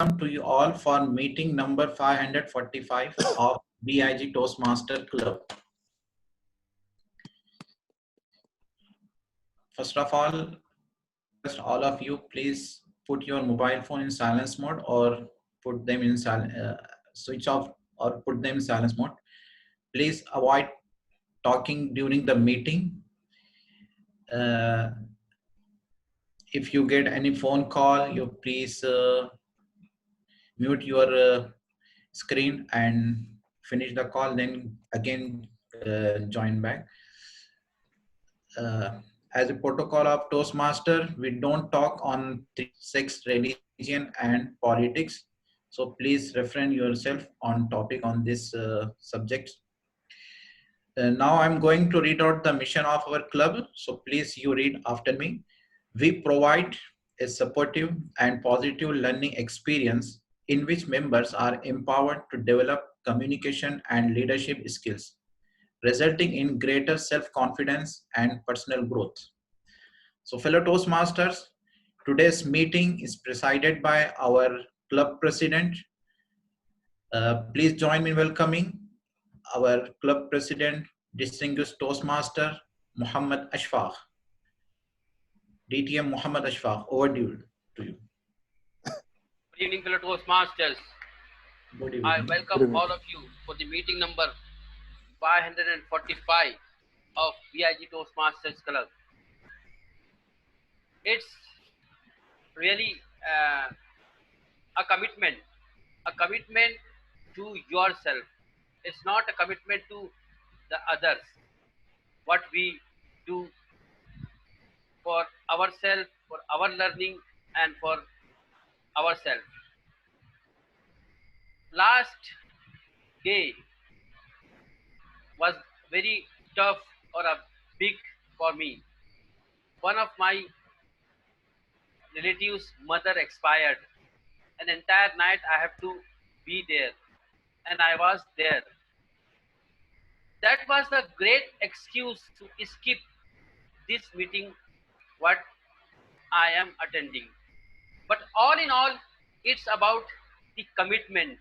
welcome to you all for meeting number 545 of BIG Toastmaster Club. First of all of you, please put your mobile phone in silence mode or put them in switch off or put them in silence mode. Please avoid talking during the meeting. If you get any phone call, you please mute your screen and finish the call, then again join back. As a protocol of Toastmaster, we don't talk on sex, religion, and politics. So please refrain yourself on topic on this subject. Now I'm going to read out the mission of our club. So please you read after me. We provide a supportive and positive learning experience in which members are empowered to develop communication and leadership skills, resulting in greater self-confidence and personal growth. So fellow Toastmasters, today's meeting is presided by our club president. Please join me in welcoming our club president, distinguished Toastmaster, Muhammad Ashfaq. DTM Muhammad Ashfaq, over to you. Good evening, fellow Toastmasters. Good evening. I welcome all of you for the meeting number 545 of BIG Toastmasters Club. It's really a commitment to yourself. It's not a commitment to the others. What we do for ourselves, for our learning, and for ourselves. Last day was very tough or a big for me. One of my relatives' mother expired. An entire night I have to be there, and I was there. That was a great excuse to skip this meeting what I am attending. But all in all, it's about the commitment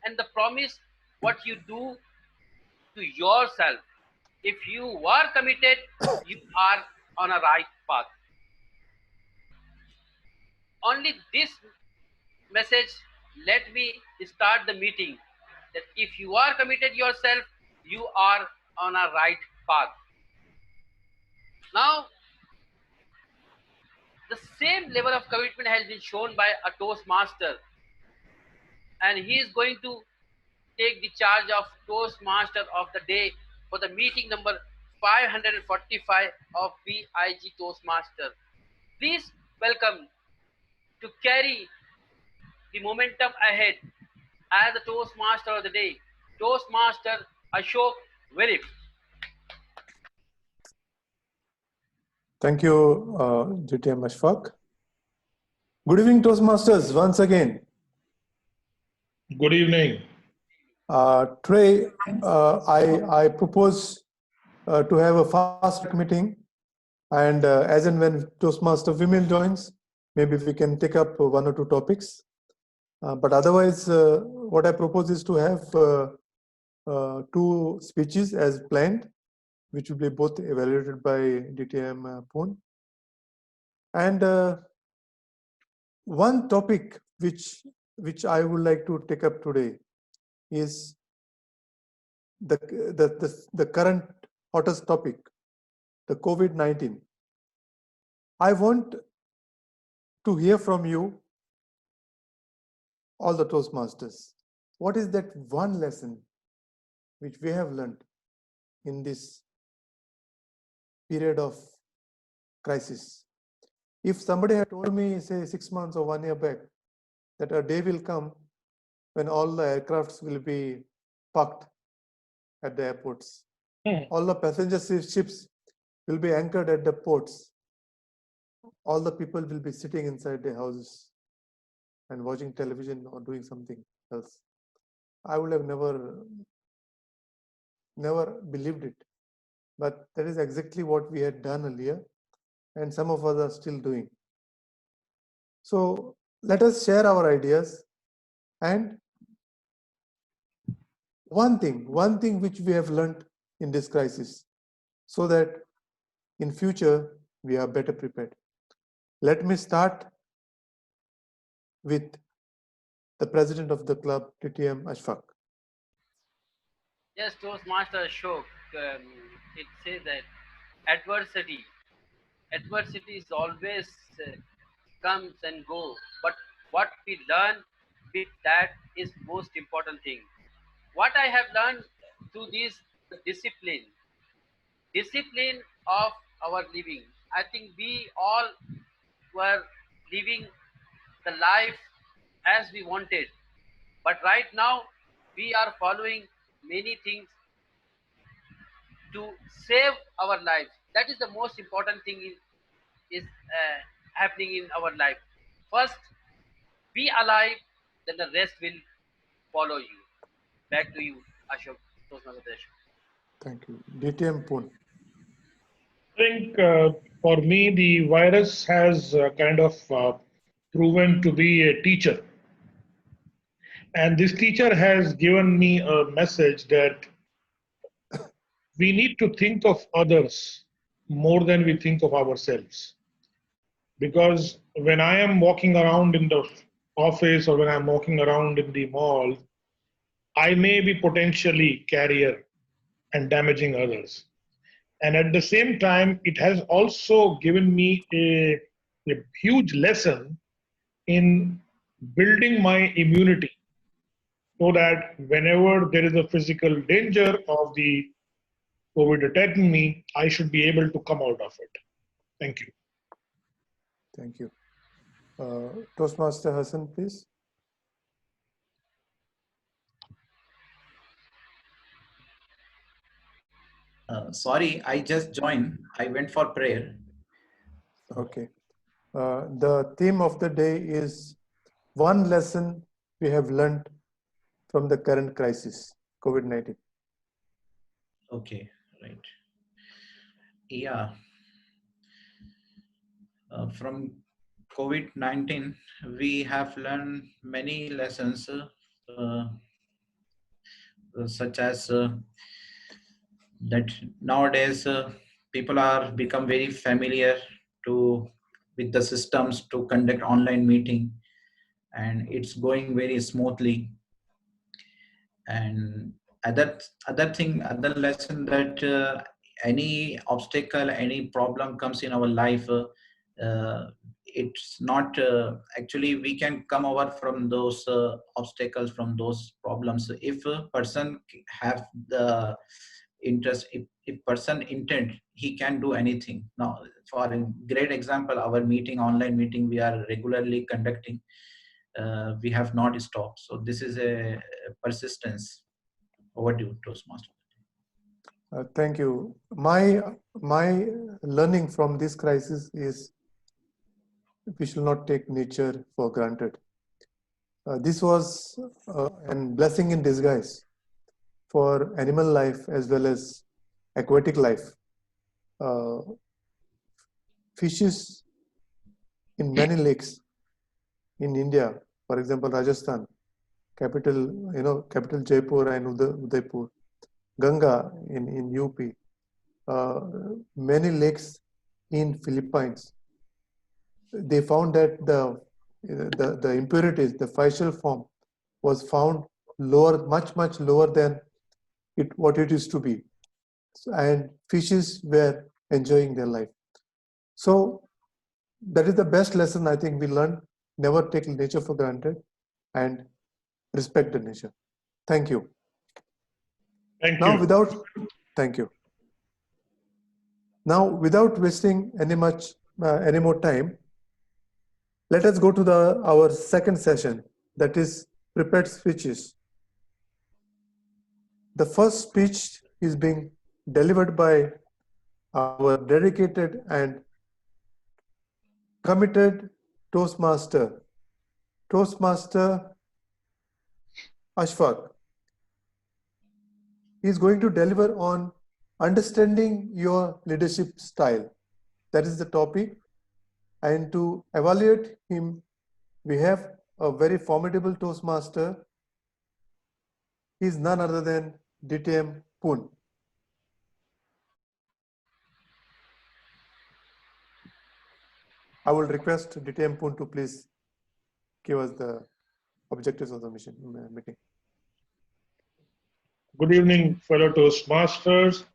and the promise what you do to yourself. If you are committed, you are on a right path. Only this message let me start the meeting, that if you are committed yourself, you are on a right path. Now, the same level of commitment has been shown by a Toastmaster, and he is going to take the charge of Toastmaster of the day for the meeting number 545 of BIG Toastmaster. Please welcome to carry the momentum ahead as the Toastmaster of the day, Toastmaster Ashok Virip. Thank you, GTM Ashfaq. Good evening, Toastmasters, once again. Good evening. Today, I propose to have a fast meeting, and as and when Toastmaster Vimal joins, maybe we can take up one or two topics. But otherwise, what I propose is to have two speeches as planned, which will be both evaluated by DTM Poon. And one topic which I would like to take up today is the current hottest topic, the COVID-19. I want to hear from you, all the Toastmasters. What is that one lesson which we have learned in this period of crisis? If somebody had told me, say 6 months or 1 year back, that a day will come when all the aircrafts will be parked at the airports, all the passenger ships will be anchored at the ports, all the people will be sitting inside their houses and watching television or doing something else, I would have never believed it. But that is exactly what we had done earlier, and some of us are still doing. So let us share our ideas, and one thing which we have learned in this crisis, so that in future we are better prepared. Let me start with the president of the club, TTM Ashfaq. Yes, Toastmaster Ashok, it says that adversity, adversity is always comes and go, but what we learn with that is most important thing. What I have learned through this discipline, discipline of our living. I think we all were living the life as we wanted, but right now we are following many things to save our lives. That is the most important thing is happening in our life. First, be alive, then the rest will follow you. Back to you, Ashok. Toastmaster. Thank you. DTM Poon. I think for me, the virus has kind of proven to be a teacher. And this teacher has given me a message that we need to think of others more than we think of ourselves. Because when I am walking around in the office or when I'm walking around in the mall, I may be potentially carrier and damaging others. And at the same time, it has also given me a huge lesson in building my immunity so that whenever there is a physical danger of the COVID attacking me, I should be able to come out of it. Thank you. Thank you. Toastmaster Hassan, please. Sorry, I just joined. I went for prayer. Okay. The theme of the day is one lesson we have learned from the current crisis, COVID-19. Okay, right. Yeah. From COVID-19, we have learned many lessons, such as that nowadays people are become very familiar to with the systems to conduct online meeting, and it's going very smoothly. And other lesson that any obstacle, any problem comes in our life, it's not actually we can come over from those obstacles, from those problems, if a person have the interest. If person intent, he can do anything. Now, for a great example, our meeting, online meeting, we are regularly conducting, we have not stopped. So this is a persistence. Over to you, Toastmaster. Thank you. My learning from this crisis is we should not take nature for granted. This was a blessing in disguise for animal life as well as aquatic life. Uh, Fishes in many lakes in India, for example, Rajasthan, capital Jaipur and Udaipur, Ganga in UP, many lakes in Philippines. They found that the impurities, the facial form, was found lower, much lower than what it used to be, and fishes were enjoying their life. So that is the best lesson I think we learned. Never take nature for granted and respect the nature. Thank you. Thank Now, you. thank you. Now, without wasting any more time, let us go to our second session, that is prepared speeches. The first speech is being delivered by our dedicated and committed Toastmaster Ashfaq. He is going to deliver on understanding your leadership style. That is the topic. And to evaluate him, We have a very formidable Toastmaster. He is none other than DTM Poon. I will request DTM Poon to please give us the objectives of the meeting. Good evening, fellow Toastmasters.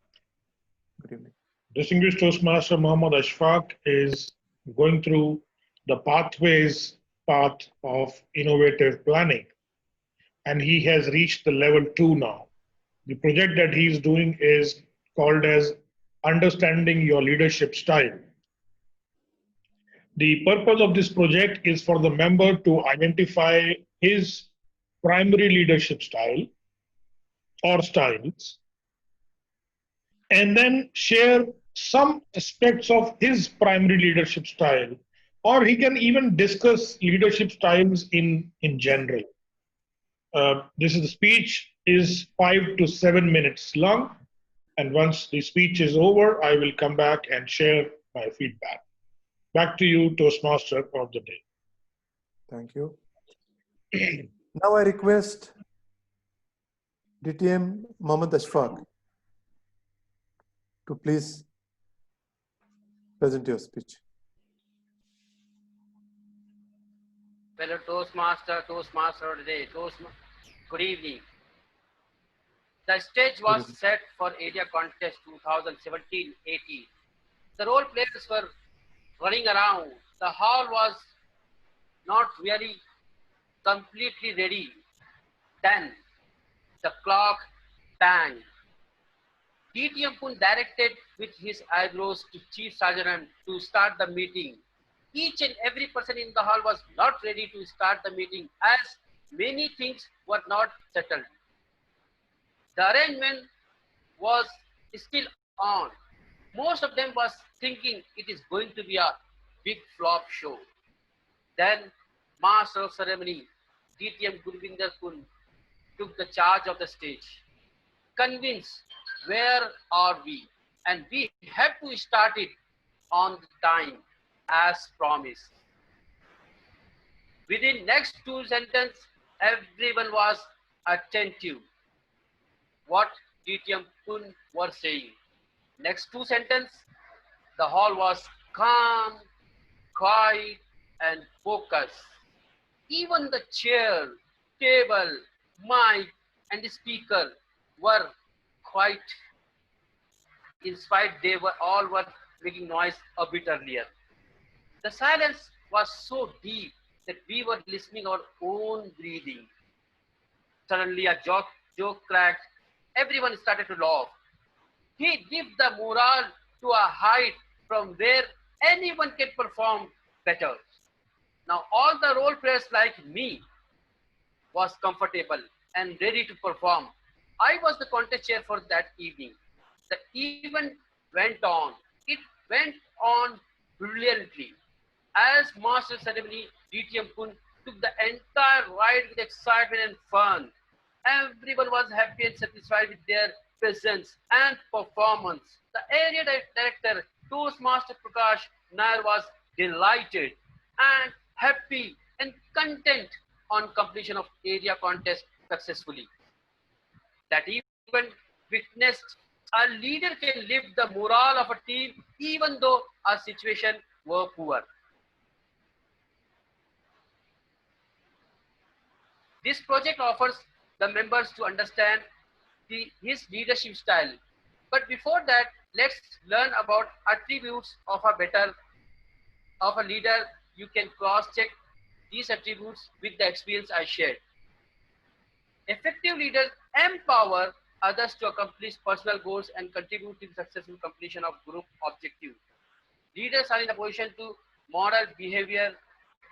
Good evening. Distinguished Toastmaster Mohammad Ashfaq is going through the path of innovative planning, and he has reached the level 2 now. The project that he is doing is called as Understanding Your Leadership Style. The purpose of this project is for the member to identify his primary leadership style or styles, and then share some aspects of his primary leadership style, or he can even discuss leadership styles in general. This is the speech is 5 to 7 minutes long, and once the speech is over, I will come back and share my feedback. Back to you, Toastmaster of the day. Thank you. Now I request DTM Mohammad Ashfaq to please present your speech. Fellow Toastmaster of the day, good evening. The stage was set for area contest 2017-18. The role players were running around. The hall was not really completely ready. Then the clock banged. DTM Poon directed with his eyebrows to Chief Sergeant to start the meeting. Each and every person in the hall was not ready to start the meeting as many things were not settled. The arrangement was still on. Most of them was thinking it is going to be a big flop show. Then Master of Ceremony, DTM Gurvinder Poon, took the charge of the stage. Convinced, where are we? And we have to start it on the time as promised. Within next two sentences, everyone was attentive. What DTM Poon were saying. Next two sentences, the hall was calm, quiet, and focused. Even the chair, table, mic, and the speaker were quiet. In spite, they were all were making noise a bit earlier. The silence was so deep that we were listening our own breathing. Suddenly, a joke cracked. Everyone started to laugh. He lifted the morale to a height from where anyone can perform better. Now, all the role players like me was comfortable and ready to perform. I was the contest chair for that evening. The event went on. It went on brilliantly. As master ceremony, DTM Poon took the entire ride with excitement and fun. Everyone was happy and satisfied with their presence and performance. The area director, Toastmaster Prakash Nair, was delighted and happy and content on completion of area contest successfully. That event witnessed a leader can lift the morale of a team even though our situation were poor. This project offers the members to understand his leadership style. But before that, let's learn about attributes of a leader. You can cross-check these attributes with the experience I shared. Effective leaders empower others to accomplish personal goals and contribute to the successful completion of group objectives. Leaders are in a position to model behavior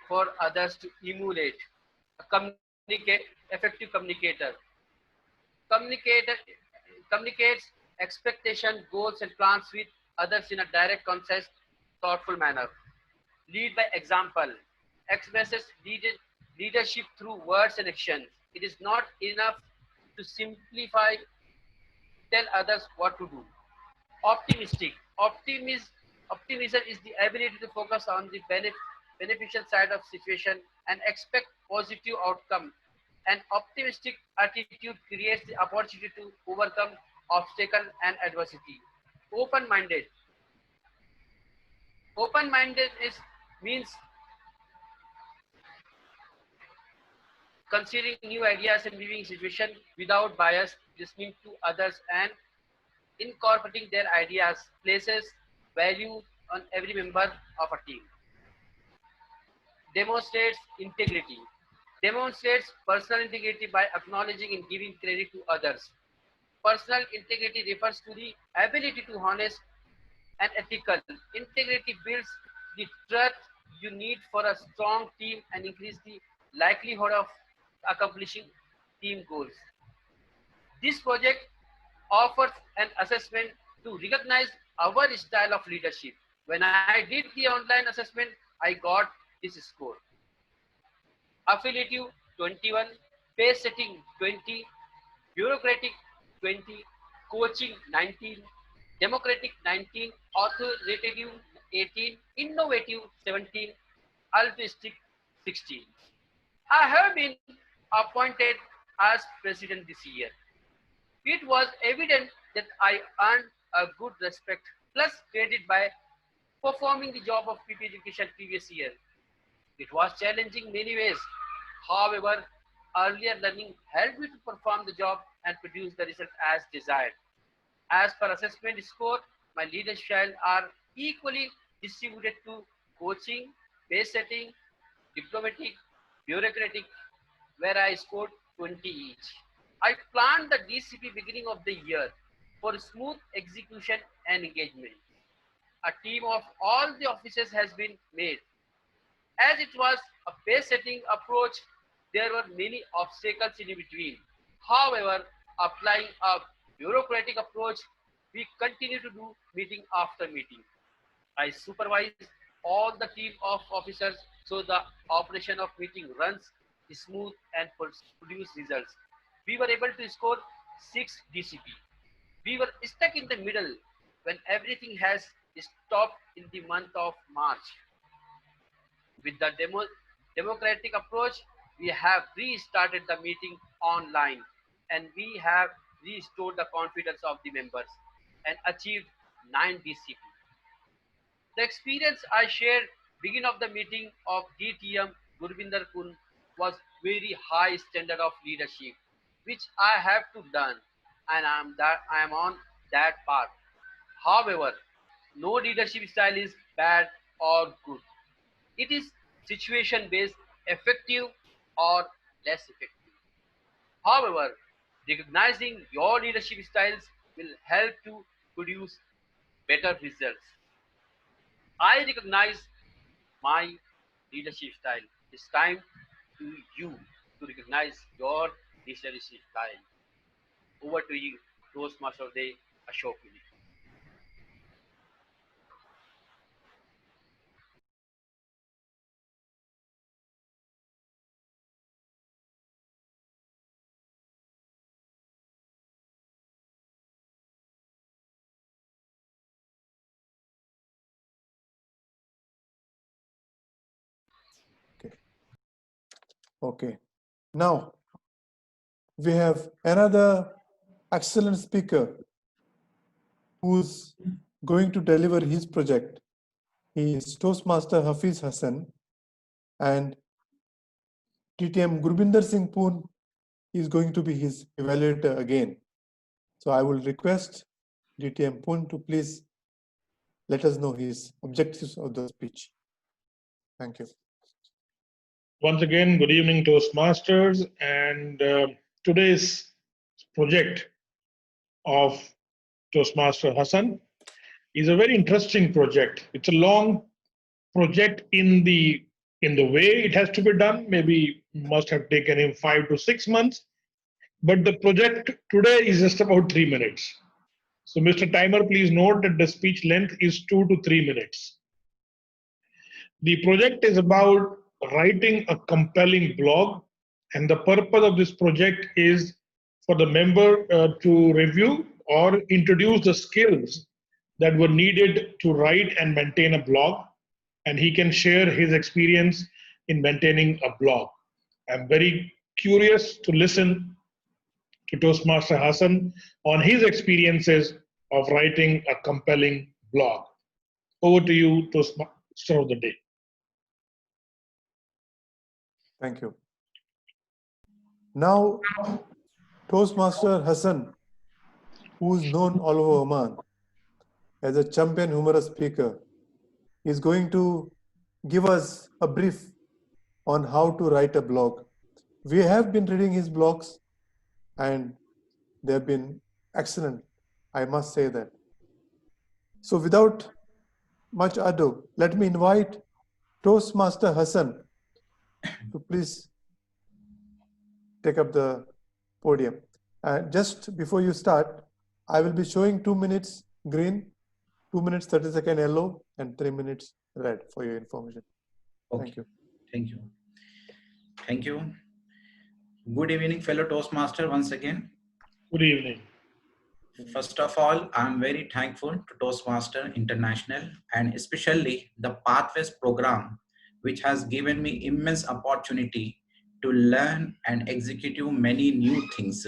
for others to emulate. Effective communicator communicates expectation, goals, and plans with others in a direct, concise, thoughtful manner. Lead by example. Expresses leadership through words and actions. It is not enough to simplify, tell others what to do. Optimistic. Optimism is the ability to focus on the beneficial side of situation and expect positive outcome. An optimistic attitude creates the opportunity to overcome obstacle and adversity. Open-minded. Open-minded is means considering new ideas and viewing situation without bias, listening to others and incorporating their ideas places value on every member of a team. Demonstrates integrity. Demonstrates personal integrity by acknowledging and giving credit to others. Personal integrity refers to the ability to honest and ethical. Integrity builds the trust you need for a strong team and increase the likelihood of accomplishing team goals. This project offers an assessment to recognize our style of leadership. When I did the online assessment, I got this score. Affiliative 21, pace setting 20, bureaucratic 20, coaching 19, democratic 19, authoritative 18, innovative 17, altruistic 16. I have been appointed as president this year. It was evident that I earned a good respect plus credit by performing the job of PP education previous year. It was challenging many ways. However, earlier learning helped me to perform the job and produce the result as desired. As per assessment score, my leadership style are equally distributed to coaching, pace setting, diplomatic, bureaucratic, where I scored 20 each. I planned the DCP beginning of the year for smooth execution and engagement. A team of all the officers has been made. As it was a pace setting approach, there were many obstacles in between. However, applying a bureaucratic approach, we continue to do meeting after meeting. I supervise all the team of officers so the operation of meeting runs smooth and produce results. We were able to score 6 DCP. We were stuck in the middle when everything has stopped in the month of March. With the democratic approach, we have restarted the meeting online and we have restored the confidence of the members and achieved 9 DCP. The experience I shared beginning of the meeting of DTM Gurvinder Kun was very high standard of leadership, which I have to learn, and I am on that path. However, no leadership style is bad or good. It is situation based, effective or less effective. However, recognizing your leadership styles will help to produce better results. I recognize my leadership style. It's time to you to recognize your leadership style. Over to you, Toastmaster of the Ashok. Okay. Okay. Now we have another excellent speaker who's going to deliver his project. He is Toastmaster Hafiz Hassan, and TTM Gurbinder Singh Poon is going to be his evaluator again. So I will request DTM Poon to please let us know his objectives of the speech. Thank you. Once again, good evening, Toastmasters. And today's project of Toastmaster Hassan is a very interesting project. It's a long project in the way it has to be done. Maybe must have taken him 5 to 6 months. But the project today is just about 3 minutes. So, Mr. Timer, please note that the speech length is 2 to 3 minutes. The project is about writing a compelling blog, and the purpose of this project is for the member to review or introduce the skills that were needed to write and maintain a blog. and he can share his experience in maintaining a blog. I'm very curious to listen to Toastmaster Hassan on his experiences of writing a compelling blog. Over to you, Toastmaster of the day. Thank you. Now, Toastmaster Hassan, who is known all over Oman as a champion humorous speaker, is going to give us a brief on how to write a blog. We have been reading his blogs and they have been excellent, I must say that. So without much ado, let me invite Toastmaster Hassan to please take up the podium. Just before you start, I will be showing 2 minutes green, 2 minutes 30-second yellow, and 3 minutes red for your information. Okay. Thank you. Thank you. Thank you. Good evening, fellow Toastmaster, once again. Good evening. First of all, I'm very thankful to Toastmaster International and especially the Pathways program, which has given me immense opportunity to learn and execute many new things.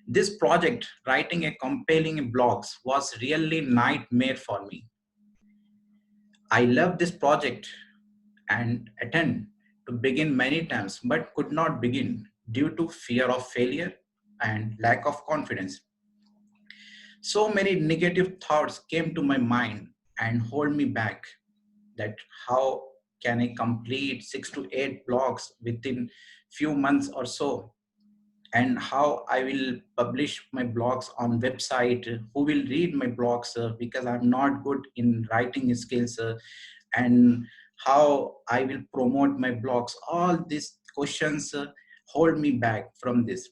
This project, writing a compelling blogs, was really nightmare for me. I love this project and attend to begin many times, but could not begin due to fear of failure and lack of confidence. So many negative thoughts came to my mind and hold me back that how can I complete 6 to 8 blogs within few months or so, and how I will publish my blogs on website, who will read my blogs because I'm not good in writing skills, and how I will promote my blogs. All these questions hold me back from this.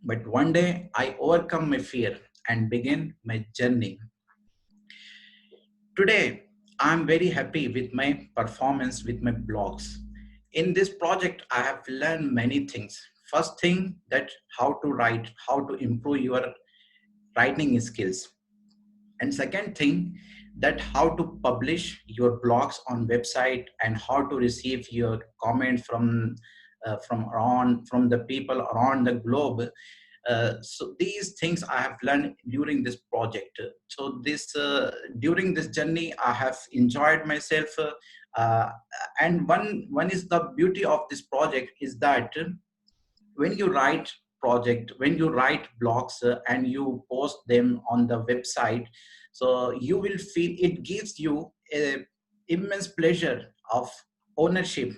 But one day I overcome my fear and begin my journey. Today, I'm very happy with my performance with my blogs. In this project, I have learned many things. First thing, that how to write, how to improve your writing skills. And second thing, that how to publish your blogs on website and how to receive your comment from the people around the globe. So these things I have learned during this project. So this during this journey, I have enjoyed myself. Uh, and one is the beauty of this project is that when you write when you write blogs and you post them on the website, so you will feel it gives you a immense pleasure of ownership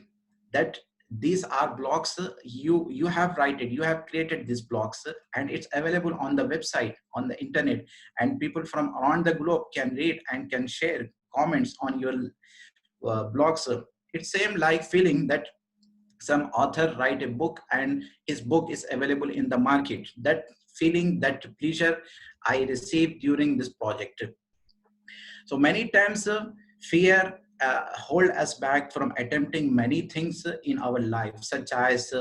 that these are blogs you have written, you have created these blogs and it's available on the website on the internet, and people from around the globe can read and can share comments on your blogs. It's same like feeling that some author write a book and his book is available in the market. That feeling, that pleasure I received during this project. So many times fear hold us back from attempting many things in our life, such as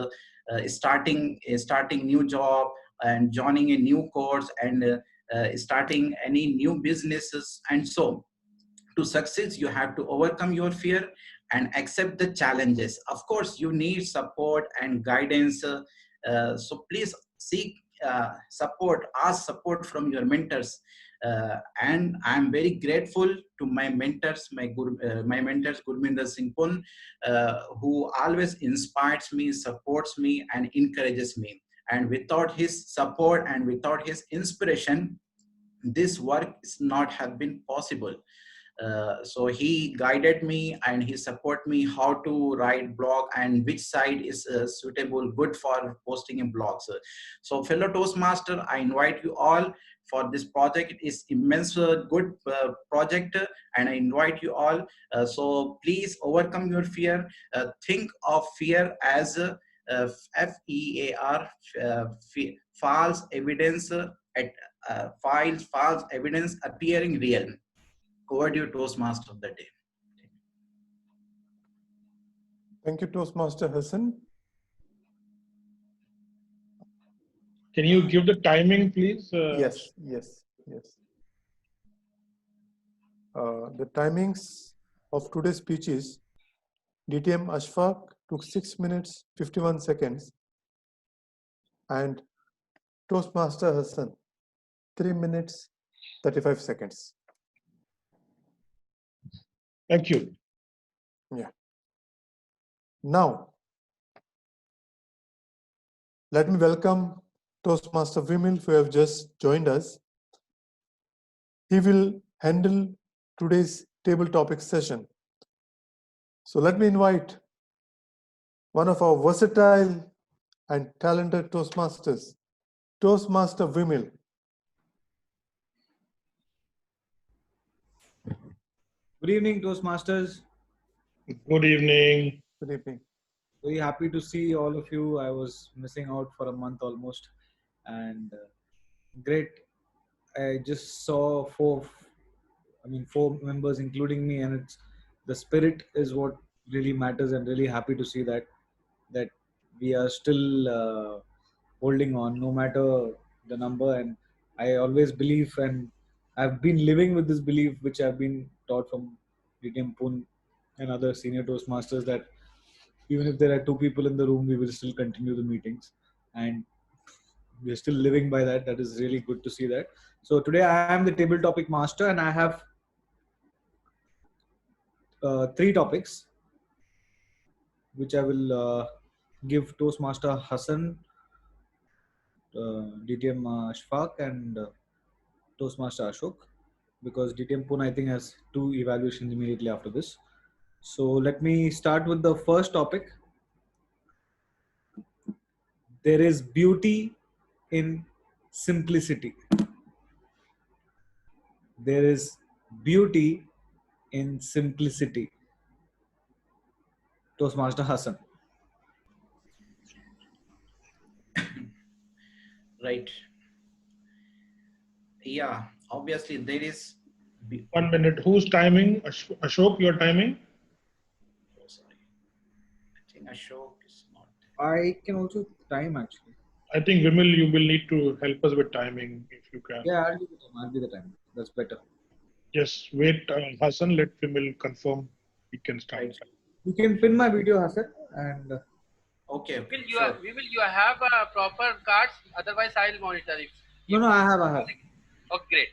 starting new job and joining a new course and starting any new businesses. And so to succeed, you have to overcome your fear and accept the challenges. Of course, you need support and guidance. So please seek support, ask support from your mentors. And I'm very grateful to my mentors, my mentors, Gurminder Singh Pun, who always inspires me, supports me, and encourages me. And without his support and without his inspiration, this work is not have been possible. So he guided me and he support me how to write blog and which site is suitable good for posting a blog. So fellow Toastmaster, I invite you all for this project. It is immense good project, and I invite you all. So please overcome your fear. Think of fear as FEAR, false evidence false evidence appearing real. Over to you, Toastmaster of the day. Thank you, Toastmaster Hassan. Can you give the timing, please? Yes. The timings of today's speeches, DTM Ashfaq took 6 minutes 51 seconds and Toastmaster Hassan 3 minutes 35 seconds. Thank you. Yeah. Now, let me welcome Toastmaster Vimil, who have just joined us. He will handle today's table topic session. So let me invite one of our versatile and talented Toastmasters, Toastmaster Vimil. Good evening, Toastmasters. Good evening. Good evening. Very happy to see all of you. I was missing out for a month almost, and great. I just saw four members, including me, and it's the spirit is what really matters. And really happy to see that we are still holding on, no matter the number. And I always believe, and I've been living with this belief, which I've been taught from DTM Pune and other senior Toastmasters, that even if there are two people in the room, we will still continue the meetings, and we're still living by that. That is really good to see that. So today I am the table topic master, and I have three topics which I will give Toastmaster Hassan, DTM Ashfaq, and Toastmaster Ashok, because DTM Pune I think has two evaluations immediately after this. So let me start with the first topic. There is beauty in simplicity. There is beauty in simplicity. Toastmaster Hassan. Right. Yeah, obviously there is. 1 minute. Who's timing? Ashok, your timing? Oh, sorry. I think Ashok is not. I can also time actually. I think Vimil, you will need to help us with timing if you can. Yeah, I'll do the time. I'll be the time. That's better. Yes, wait, Hassan, let Vimil confirm we can start. Right. You can pin my video, Hassan, and Okay. We will have proper cards. Otherwise, I'll monitor it. no, I have. Oh, great.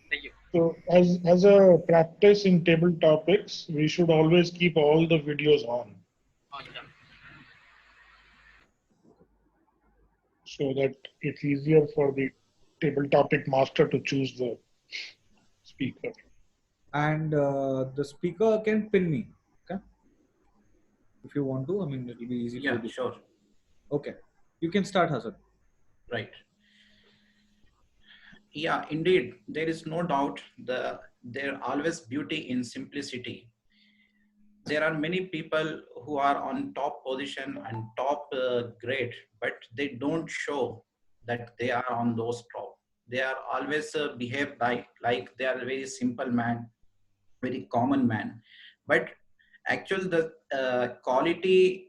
Thank you. So as a practice in table topics, we should always keep all the videos on Yeah. so that it's easier for the table topic master to choose the speaker. And the speaker can pin me. Okay. If you want to, I mean, it will be easy for Yeah, you to. sure. Okay. You can start, Hassan. Right. Yeah, indeed, there is no doubt there always beauty in simplicity. There are many people who are on top position and top grade, but they don't show that they are on those top. They are always behave like they are a very simple man, very common man. But actually, the quality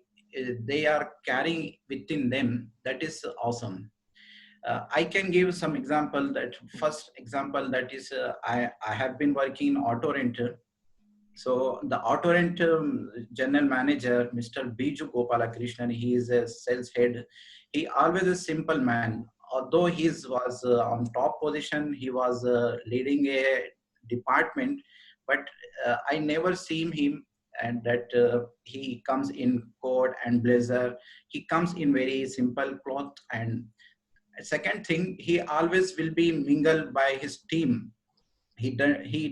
they are carrying within them, that is awesome. I can give some example. That first example, that is I have been working in auto rental. So the auto rent general manager, Mr. Biju Gopalakrishnan, he is a sales head. He always a simple man. Although he was on top position, he was leading a department, but I never seen him and that he comes in coat and blazer. He comes in very simple cloth. And second thing, he always will be mingled by his team. He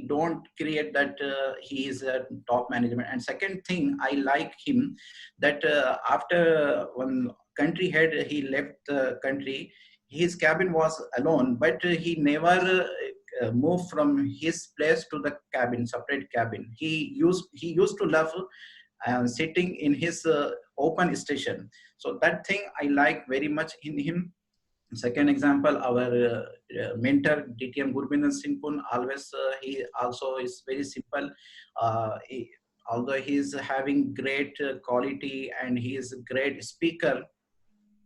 don't create that he is a top management. And second thing I like him, that after one country head he left the country, his cabin was alone, but he never moved from his place to the cabin, separate cabin. He used to love sitting in his open station. So that thing I like very much in him. Second example, our mentor DTM Gurbinder Singh Pun, always he also is very simple. Although he is having great quality and he is a great speaker,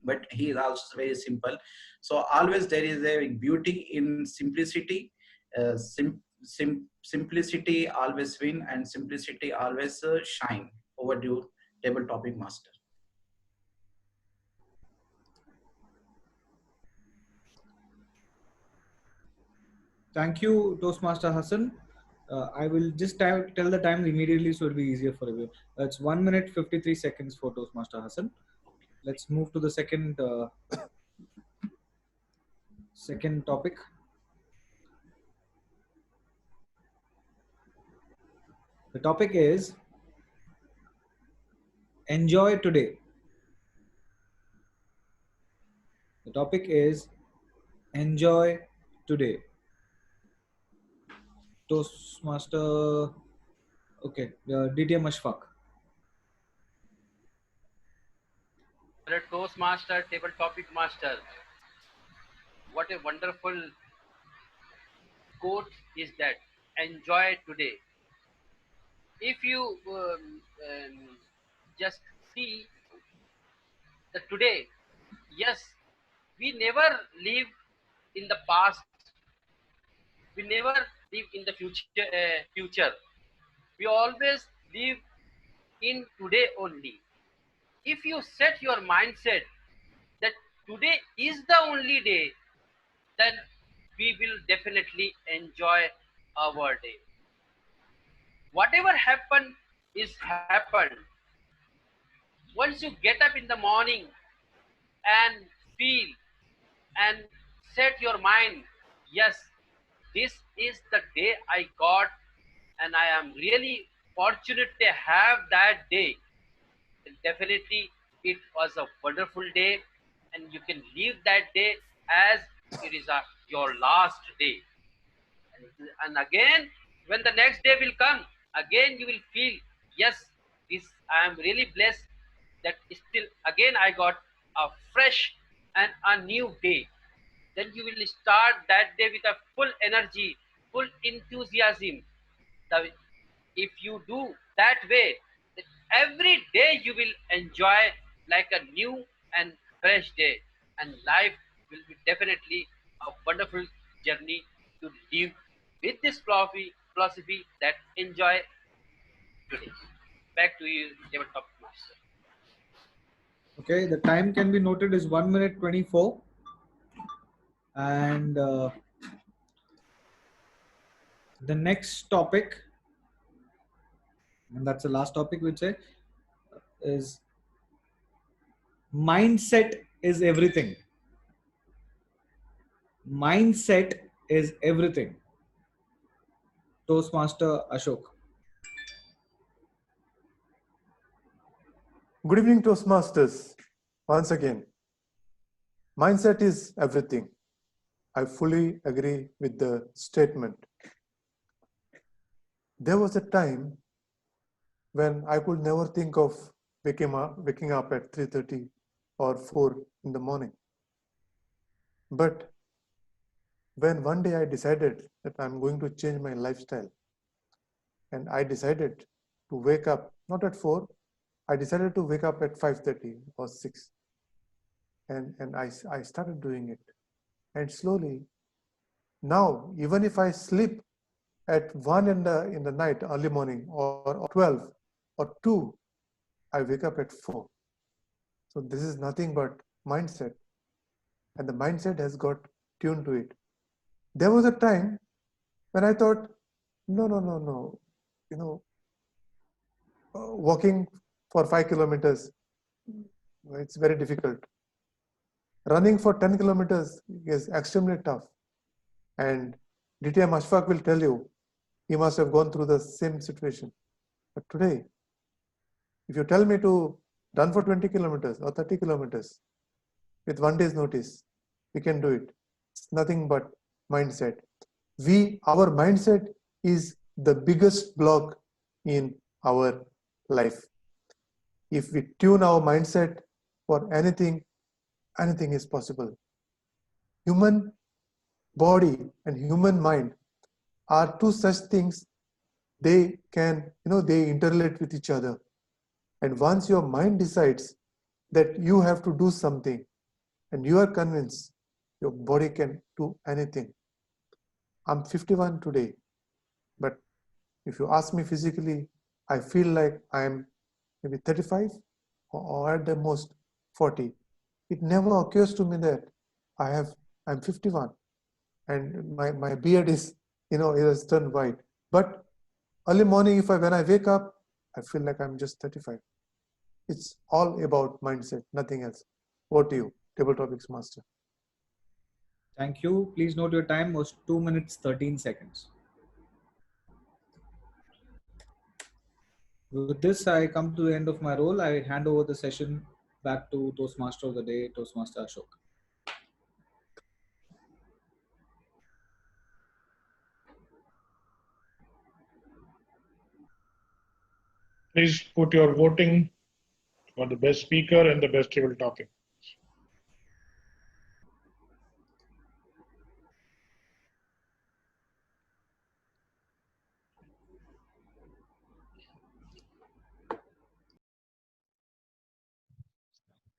but he is also very simple. So always there is a beauty in simplicity. simplicity always win and simplicity always shine. Over to you, table topic master. Thank you, Toastmaster Hassan. I will just tell the time immediately so it'll be easier for you. It's 1 minute 53 seconds for Toastmaster Hassan. Let's move to the second topic. The topic is enjoy today. The topic is enjoy today. Toastmaster, okay, DTM Ashfaq. The Toastmaster, table topic master. What a wonderful quote is that. Enjoy today. If you just see the today, yes, we never live in the past. We never live in the future. We always live in today only. If you set your mindset that today is the only day, then we will definitely enjoy our day. Whatever happened is happened. Once you get up in the morning and feel and set your mind, yes, this is the day I got, and I am really fortunate to have that day. And definitely, it was a wonderful day, and you can leave that day as it is your last day. And again, when the next day will come, again you will feel, yes, this I am really blessed that still again I got a fresh and a new day. Then you will start that day with a full energy, full enthusiasm. The, if you do that way, then every day you will enjoy like a new and fresh day, and life will be definitely a wonderful journey to live with this philosophy that enjoy today. Back to you, David Top Master. Okay, the time can be noted is 1 minute 24. And the next topic, and that's the last topic, we'd say, is mindset is everything. Mindset is everything. Toastmaster Ashok. Good evening, Toastmasters. Once again, mindset is everything. I fully agree with the statement. There was a time when I could never think of waking up at 3:30 or 4 in the morning. But when one day I decided that I'm going to change my lifestyle, and I decided to wake up not at 4, I decided to wake up at 5:30 or 6. And I started doing it. And slowly, now, even if I sleep at 1 in the night, early morning, or 12 or 2, I wake up at 4. So this is nothing but mindset. And the mindset has got tuned to it. There was a time when I thought, no. You know, walking for 5 kilometers, it's very difficult. Running for 10 kilometers is extremely tough. And DTM Ashfaq will tell you, he must have gone through the same situation. But today, if you tell me to run for 20 kilometers or 30 kilometers with 1 day's notice, we can do it. It's nothing but mindset. Our mindset is the biggest block in our life. If we tune our mindset for anything is possible. Human body and human mind are two such things. They can, they interrelate with each other. And once your mind decides that you have to do something and you are convinced, your body can do anything. I'm 51 today. If you ask me physically, I feel like I'm maybe 35 or at the most 40. It never occurs to me that I'm 51 and my beard is, it has turned white. But early morning, when I wake up, I feel like I'm just 35. It's all about mindset, nothing else. Over to you, Table Topics Master. Thank you. Please note your time was 2 minutes 13 seconds. With this, I come to the end of my role. I hand over the session back to Toastmaster of the day, Toastmaster Ashok. Please put your voting for the best speaker and the best table topic.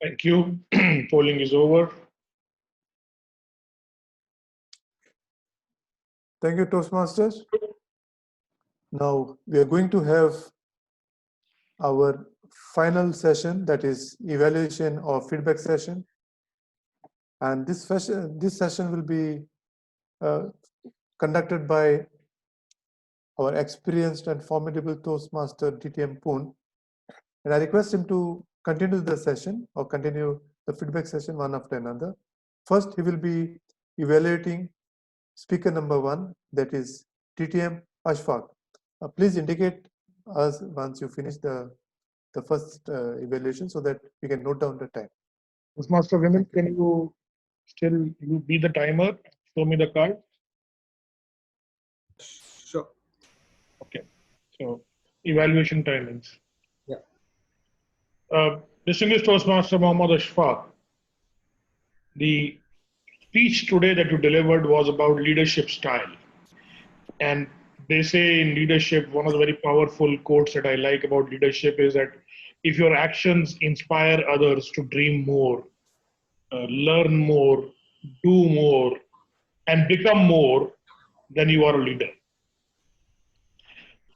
Thank you. Polling is over. Thank you, Toastmasters. Now we are going to have our final session, that is evaluation or feedback session. And this session will be conducted by our experienced and formidable Toastmaster DTM Poon. And I request him to continue the session or continue the feedback session one after another. First, he will be evaluating speaker number 1, that is DTM Ashfaq. Please indicate us once you finish the first evaluation so that we can note down the time. Master Vimal, can you still be the timer? Show me the card. Sure. Okay. So evaluation timings. Yeah. Distinguished Toastmaster Mohammad Ashfaq, the speech today that you delivered was about leadership style. And they say in leadership, one of the very powerful quotes that I like about leadership is that if your actions inspire others to dream more, learn more, do more, and become more, then you are a leader.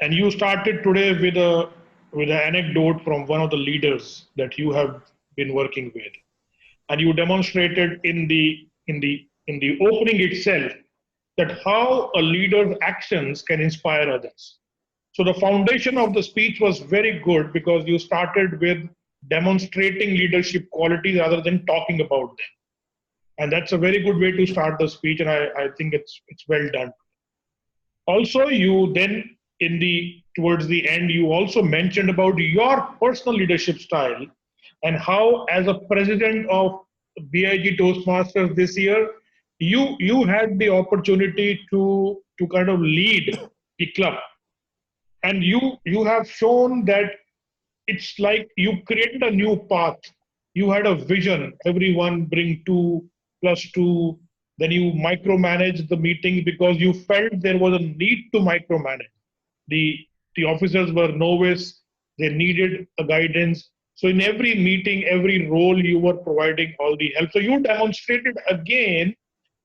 And you started today with an anecdote from one of the leaders that you have been working with, and you demonstrated in the opening itself that how a leader's actions can inspire others. So the foundation of the speech was very good because you started with demonstrating leadership qualities rather than talking about them. And that's a very good way to start the speech, and I think it's well done. Also, you then towards the end, you also mentioned about your personal leadership style and how, as a president of BIG Toastmasters this year, you had the opportunity to kind of lead the club, and you have shown that it's like you created a new path. You had a vision. Everyone bring 2+2. Then you micromanage the meetings because you felt there was a need to micromanage. The officers were novice. They needed a guidance. So in every meeting, every role, you were providing all the help. So you demonstrated again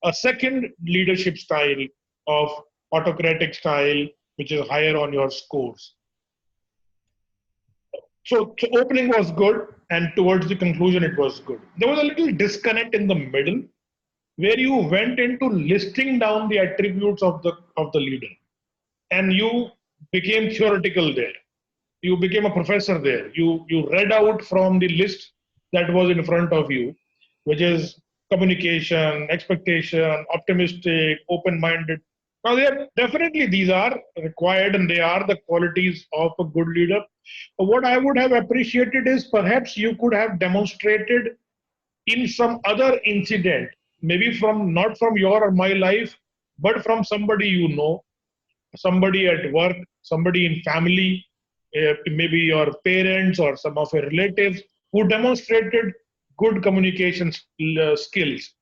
a second leadership style of autocratic style, which is higher on your scores. So opening was good, and towards the conclusion, it was good. There was a little disconnect in the middle, where you went into listing down the attributes of the leader, and you became theoretical there. You became a professor there. You read out from the list that was in front of you, which is communication, expectation, optimistic, open-minded. Now, these are required, and they are the qualities of a good leader. What I would have appreciated is perhaps you could have demonstrated in some other incident, maybe not from your or my life, but from somebody you know, somebody at work, somebody in family, maybe your parents or some of your relatives who demonstrated good communication skills.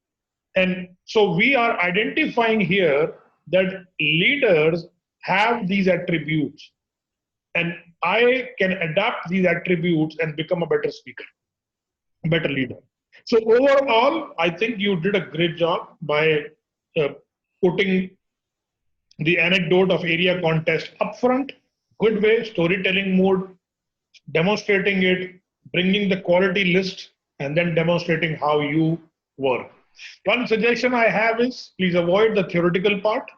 And so we are identifying here that leaders have these attributes, and I can adapt these attributes and become a better speaker, a better leader. So overall, I think you did a great job by putting the anecdote of area contest upfront, good way, storytelling mode, demonstrating it, bringing the quality list, and then demonstrating how you work. One suggestion I have is please avoid the theoretical part.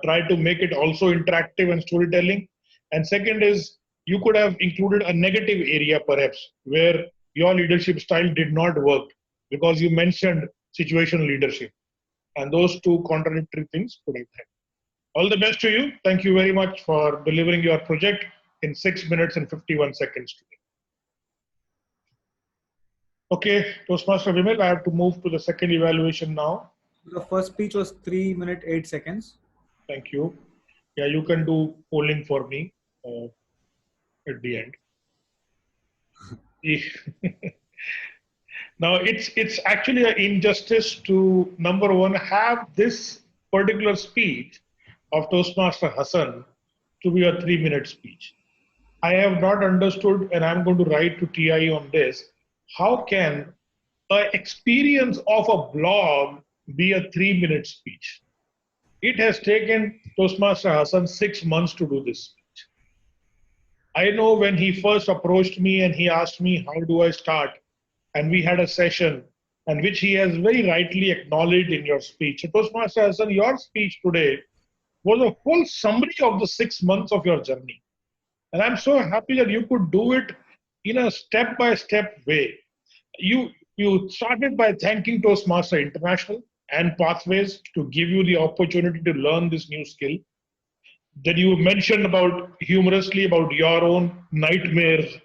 Try to make it also interactive and storytelling. And second is you could have included a negative area perhaps where your leadership style did not work because you mentioned situational leadership. And those two contradictory things could have happened. All the best to you. Thank you very much for delivering your project in 6 minutes and 51 seconds today. Okay, Toastmaster Vimal, I have to move to the second evaluation now. The first speech was 3 minutes 8 seconds. Thank you. Yeah, you can do polling for me at the end. Now, it's actually an injustice to, number one, have this particular speech of Toastmaster Hassan to be a 3-minute speech. I have not understood, and I'm going to write to TI on this. How can an experience of a blog be a 3-minute speech? It has taken Toastmaster Hassan 6 months to do this speech. I know when he first approached me and he asked me, how do I start? And we had a session, and which he has very rightly acknowledged in your speech. So Toastmaster Hassan, your speech today was a full summary of the 6 months of your journey. And I'm so happy that you could do it in a step-by-step way. You started by thanking Toastmaster International and Pathways to give you the opportunity to learn this new skill. Then you mentioned about humorously about your own nightmares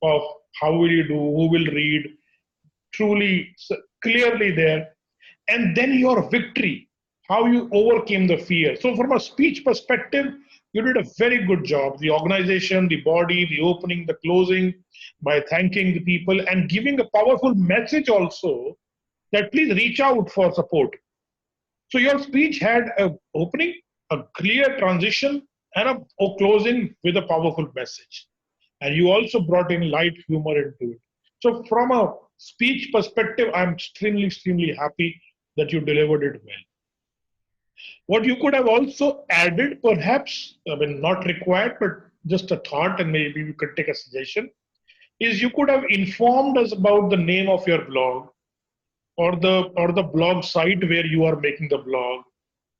of how will you do, who will read, truly clearly there. And then your victory, how you overcame the fear. So from a speech perspective, you did a very good job. The organization, the body, the opening, the closing, by thanking the people and giving a powerful message also that please reach out for support. So your speech had an opening, a clear transition, and a closing with a powerful message. And you also brought in light humor into it. So from a speech perspective, I'm extremely happy that you delivered it well. What you could have also added, perhaps, I mean, not required, but just a thought, and maybe we could take a suggestion, is you could have informed us about the name of your blog or the blog site where you are making the blog,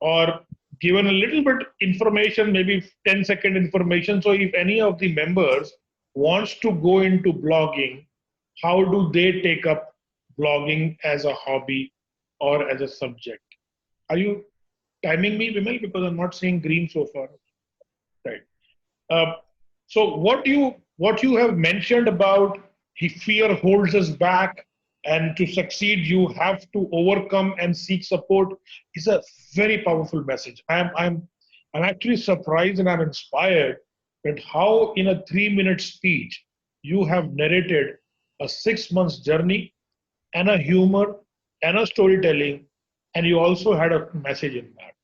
or given a little bit information, maybe 10-second information. So if any of the members wants to go into blogging, how do they take up blogging as a hobby or as a subject? Are you timing me, Vimal? Because I'm not seeing green so far. Right. So what you have mentioned about fear holds us back, and to succeed you have to overcome and seek support is a very powerful message. I'm actually surprised and I'm inspired at how in a 3-minute speech you have narrated a 6 months journey and a humor and a storytelling, and you also had a message in that.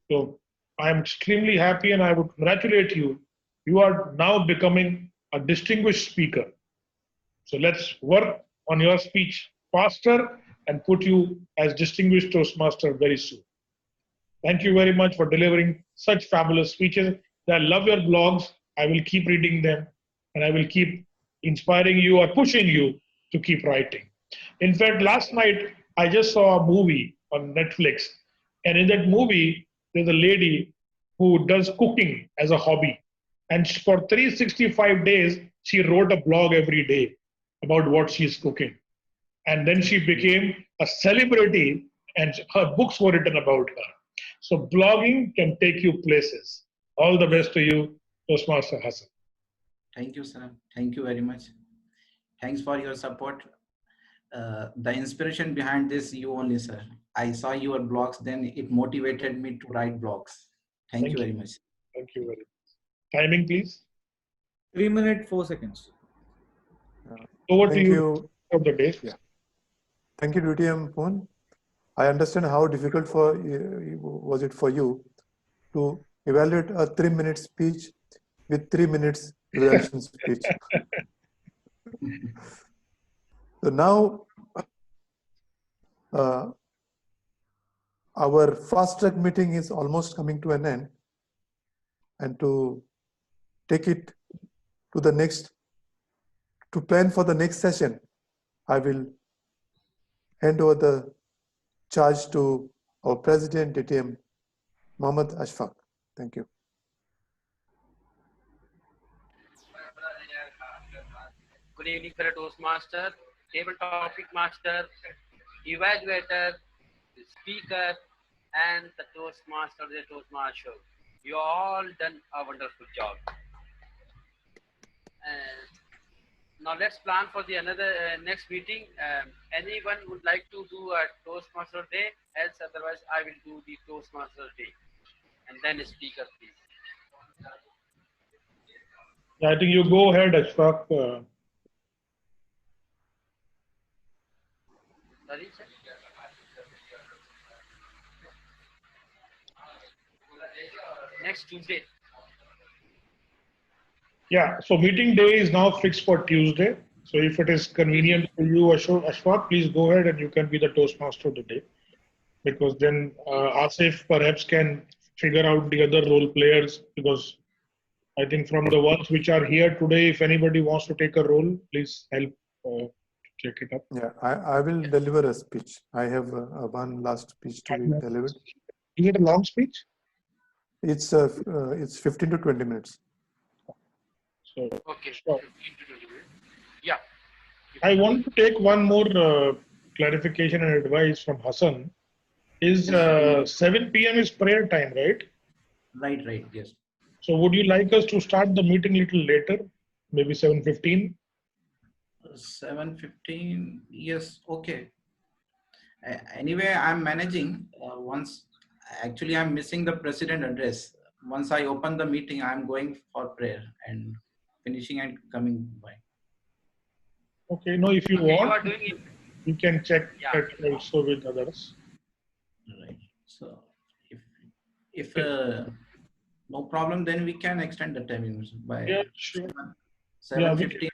So I'm extremely happy and I would congratulate you. You are now becoming a distinguished speaker. So let's work on your speech faster and put you as distinguished Toastmaster very soon. Thank you very much for delivering such fabulous speeches. I love your blogs. I will keep reading them and I will keep inspiring you or pushing you to keep writing. In fact, last night I just saw a movie on Netflix, and in that movie, there's a lady who does cooking as a hobby. And for 365 days, she wrote a blog every day about what she's cooking. And then she became a celebrity and her books were written about her. So blogging can take you places. All the best to you, Toastmaster Hassan. Thank you, sir. Thank you very much. Thanks for your support. The inspiration behind this, you only, sir. I saw your blogs, then it motivated me to write blogs. Thank you very much. Thank you very much. Timing, please. 3 minutes 4 seconds. Over to you for the day. Yeah. Thank you, DTM Poon. I understand how difficult was it for you to evaluate a 3-minute speech with 3 minutes evaluation speech. So now our fast track meeting is almost coming to an end. and to take it to the next, to plan for the next session, I will hand over the charge to our President DTM, Mohammad Ashfaq. Thank you. Good evening, fellow Toastmaster, table topic master, evaluator, the speaker, and the Toastmaster, the Toastmaster show. You all done a wonderful job. Now let's plan for the another next meeting. Anyone would like to do a Toastmaster day? Else, otherwise, I will do the Toastmaster day, and then a speaker, please. Yeah, I think you go ahead, Ashfaq. Sorry, sir. Next Tuesday. Yeah, so meeting day is now fixed for Tuesday. So if it is convenient for you, Ashfaq, please go ahead and you can be the Toastmaster of the day. Because then Asif perhaps can figure out the other role players. Because I think from the ones which are here today, if anybody wants to take a role, please help check it up. Yeah, I will deliver a speech. I have one last speech to be delivered. Is it a long speech? It's 15 to 20 minutes. So, Okay. sure. 15 to 20 minutes. Yeah. I want to take one more clarification and advice from Hassan. Is 7 p.m. is prayer time, right? Right, yes. So would you like us to start the meeting a little later, maybe 7:15? 7:15, yes, okay. Anyway, I'm managing. Once, actually, I'm missing the president address. Once I open the meeting, I'm going for prayer and finishing and coming by. Okay, no, if you Okay, you want, are doing it. you can check Yeah. it also with others. Right. So, if no problem, then we can extend the timing by Yeah, sure. 7:15.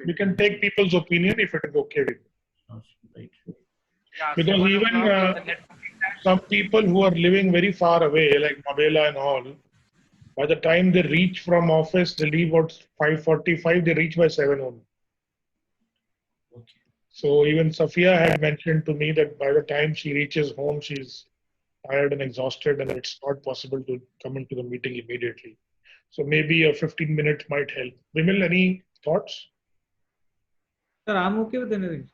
We can take people's opinion if it is okay with you. Right. Yeah, Because 7 even o'clock is the networking time. some people who are living very far away, like Mabela and all, by the time they reach from office, they leave at 5:45, they reach by 7 only. Okay. So even Safia had mentioned to me that by the time she reaches home, she's tired and exhausted, and it's not possible to come into the meeting immediately. So maybe a 15 minutes might help. Vimal, any thoughts? Sir, I'm okay with anything.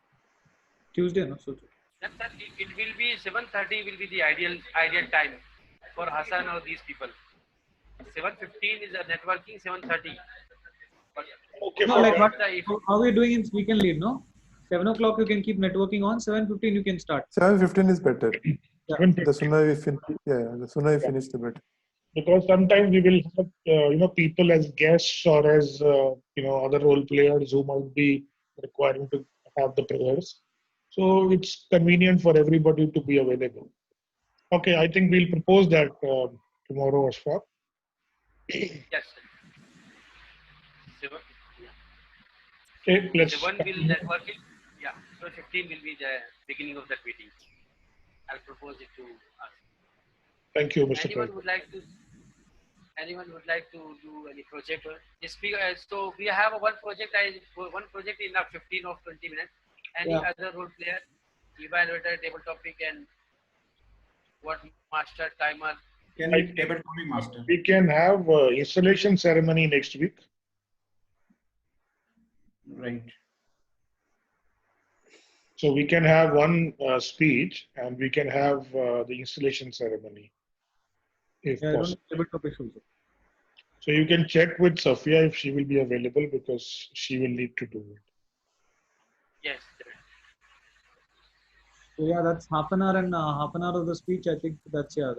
Tuesday, no? So Then, sir, it will be 7:30 will be the ideal time for Hassan or these people. 7:15 is a networking. 7:30. But Okay, no, for like what? if How are we doing in weekend lead? No, 7 o'clock you can keep networking on. 7:15 you can start. 7:15 is better. Yeah. 7:15. The sooner we finish, the sooner we finish, the better. Because sometimes we will have people as guests or as other role players who might be requiring to have the prayers. So it's convenient for everybody to be available. Okay, I think we'll propose that tomorrow, Ashfaq. yes, sir. 7, Okay, let's. 7 will networking. Yeah, so 15 will be the beginning of that meeting. I'll propose it to us. Thank you, Mr. Anyone President. would like to? Anyone would like to do any project? So we have one project. One project in 15 or 20 minutes. Any Yeah. other role player, evaluator, table topic, and what master timer? Can be table topic master. We can have installation ceremony next week. Right. So we can have one speech and we can have the installation ceremony, if Yeah, I don't possible. table topics also. So you can check with Safia if she will be available because she will need to do it. Yes. So yeah, that's half an hour and half an hour of the speech. I think that's Yeah.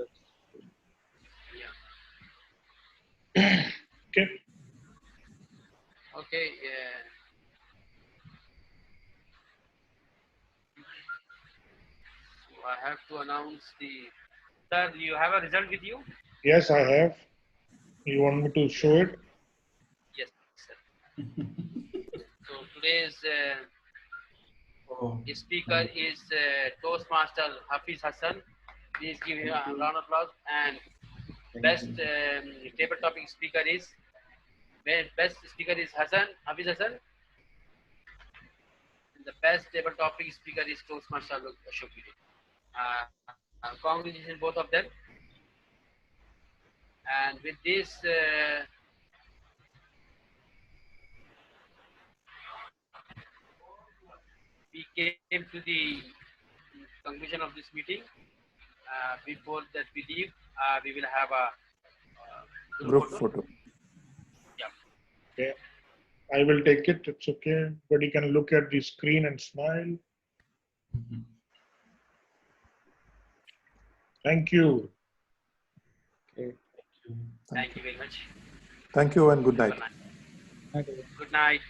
Okay. Okay. So I have to announce the. Sir, you have a result with you? Yes, I have. You want me to show it? Yes, sir. So today's Oh, speaker is Toastmaster Hafiz Hassan. Please give him a round of applause. And best table topic speaker is Hassan Hafiz Hassan. And the best table topic speaker is Toastmaster Ashok. Congratulations both of them. And with this, we came to the conclusion of this meeting. Before that we leave, we will have a group Group photo. photo. Yeah. Okay. I will take it. It's okay. But you can look at the screen and smile. Thank you. Okay. Thank you very much. Thank you and good night. Thank you. Good night.